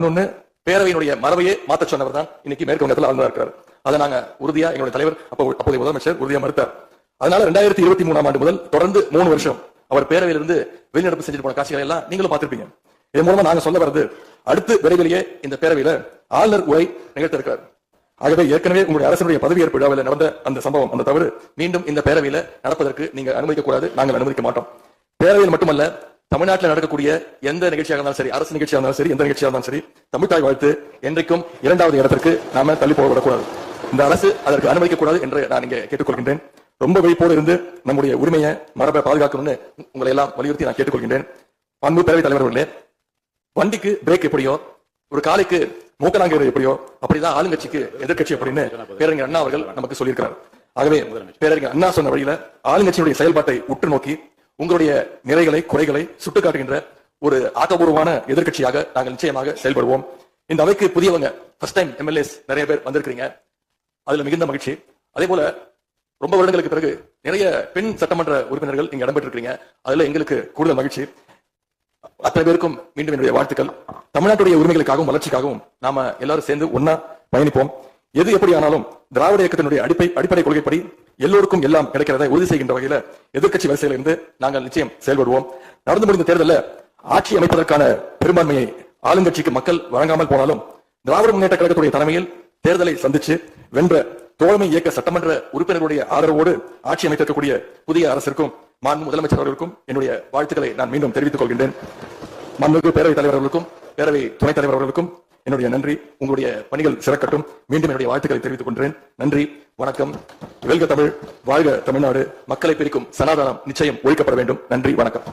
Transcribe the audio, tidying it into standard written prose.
இன்னொன்னு பேரவையினுடைய மரபையே மாத்த சொன்னவர் தான் இன்னைக்கு மேற்கு வங்கத்தில் ஆளுநர் இருக்கிறார். அதை நாங்க உறுதியா எங்களுடைய தலைவர் அப்போதைய முதலமைச்சர் உறுதியா மறுத்தார். அதனால 2023ஆம் ஆண்டு முதல் தொடர்ந்து 3 வருஷம் அவர் பேரவையிலிருந்து வெளிநடப்பு செஞ்சுட்டு போன காட்சிகளை எல்லாம் நீங்களும் பார்த்திருப்பீங்க. இதன் மூலமா நாங்க சொல்ல வர்றது அடுத்து விரைவிலேயே இந்த பேரவையில ஆளுநர் உரை நிகழ்த்த இருக்கிறார். ஆகவே ஏற்கனவே உங்களுடைய அரசுடைய பதவியேற்பு விழாவில் நடந்த அந்த சம்பவம், அந்த தவறு மீண்டும் இந்த பேரவையில நடப்பதற்கு நீங்க அனுமதிக்க கூடாது. நாங்கள் அனுமதிக்க மாட்டோம். பேரவையில் மட்டுமல்ல, தமிழ்நாட்டில் நடக்கக்கூடிய எந்த நிகழ்ச்சியாக இருந்தாலும் சரி, அரசு நிகழ்ச்சியாக இருந்தாலும் சரி, எந்த நிகழ்ச்சியாக இருந்தாலும் சரி, தமிழ்தாய் வாழ்த்து என்றைக்கும் 2வது இடத்திற்கு நாம தள்ளி போகக்கூடாது. இந்த அரசு அதற்கு அனுமதிக்க கூடாது என்று நான் இங்கே கேட்டுக்கொள்கின்றேன். ரொம்ப விழிப்போடு இருந்து நம்முடைய உரிமையை மரபை பாதுகாக்கணும்னு உங்களை எல்லாம் வலியுறுத்தி நான் கேட்டுக்கொள்கின்றேன். அன்பு பேரவைத் தலைவர்களே, வண்டிக்கு பிரேக் எப்படியோ, ஒரு காலைக்கு மூக்கனாங்கிறது எப்படியோ, அப்படிதான் ஆளுங்கட்சிக்கு எதிர்கட்சி அப்படின்னு பேரறிஞர் அண்ணா அவர்கள் நமக்கு சொல்லியிருக்கிறார். ஆகவே பேரறிஞர் அண்ணா சொன்ன வழியில ஆளுங்கட்சியுடைய செயல்பாட்டை உற்று நோக்கி உங்களுடைய நிறைகளை குறைகளை சுட்டுக்காட்டுகின்ற ஒரு ஆக்கப்பூர்வமான எதிர்கட்சியாக நாங்கள் நிச்சயமாக செயல்படுவோம். இந்த அவைக்கு புதியவங்க ஃபர்ஸ்ட் டைம் எம்எல்ஏஸ் நிறைய பேர் வந்திருக்கிறீங்க. அதுல மிகுந்த மகிழ்ச்சி. அதே போல ரொம்ப வருடங்களுக்கு பிறகு நிறைய பெண் சட்டமன்ற உறுப்பினர்கள் இங்க இடம்பெற்றிருக்கீங்க. அதுல எங்களுக்கு கூடுதல் மகிழ்ச்சி. அத்தனை பேருக்கும் மீண்டும் என்னுடைய வாழ்த்துக்கள். தமிழ்நாட்டுடைய உரிமைகளுக்காகவும் வளர்ச்சிக்காகவும் நாம எல்லாரும் சேர்ந்து ஒன்னா பயணிப்போம். எது எப்படி ஆனாலும் திராவிட இயக்கத்தினுடைய அடிப்படை கொள்கைப்படி எல்லோருக்கும் எல்லாம் கிடைக்கிறதை உறுதி செய்கின்ற வகையில எதிர்கட்சி வரிசையில் இருந்து நாங்கள் நிச்சயம் செயல்படுவோம். நடந்து முடிந்த தேர்தலில் ஆட்சி அமைப்பதற்கான பெரும்பான்மையை ஆளுங்கட்சிக்கு மக்கள் வழங்காமல் போனாலும் திராவிட முன்னேற்ற கழகத்துடைய தலைமையில் தேர்தலை சந்திச்சு வென்ற தோழமை இயக்க சட்டமன்ற உறுப்பினர்களுடைய ஆதரவோடு ஆட்சி அமைத்திருக்கக்கூடிய புதிய அரசிற்கும் மாண்பு முதலமைச்சர் அவர்களுக்கும் என்னுடைய வாழ்த்துக்களை நான் மீண்டும் தெரிவித்துக் கொள்கின்றேன். மாண்புமிகு பேரவைத் தலைவர்களுக்கும் பேரவை துணைத் தலைவர் அவர்களுக்கும் என்னுடைய நன்றி. உங்களுடைய பணிகள் சிறக்கட்டும். மீண்டும் என்னுடைய வாழ்த்துக்களை தெரிவித்துக் கொள்கிறேன். நன்றி, வணக்கம். வெல்க தமிழ், வாழ்க தமிழ்நாடு. மக்களை பிரிக்கும் சனாதனம் நிச்சயம் ஒழிக்கப்பட வேண்டும். நன்றி, வணக்கம்.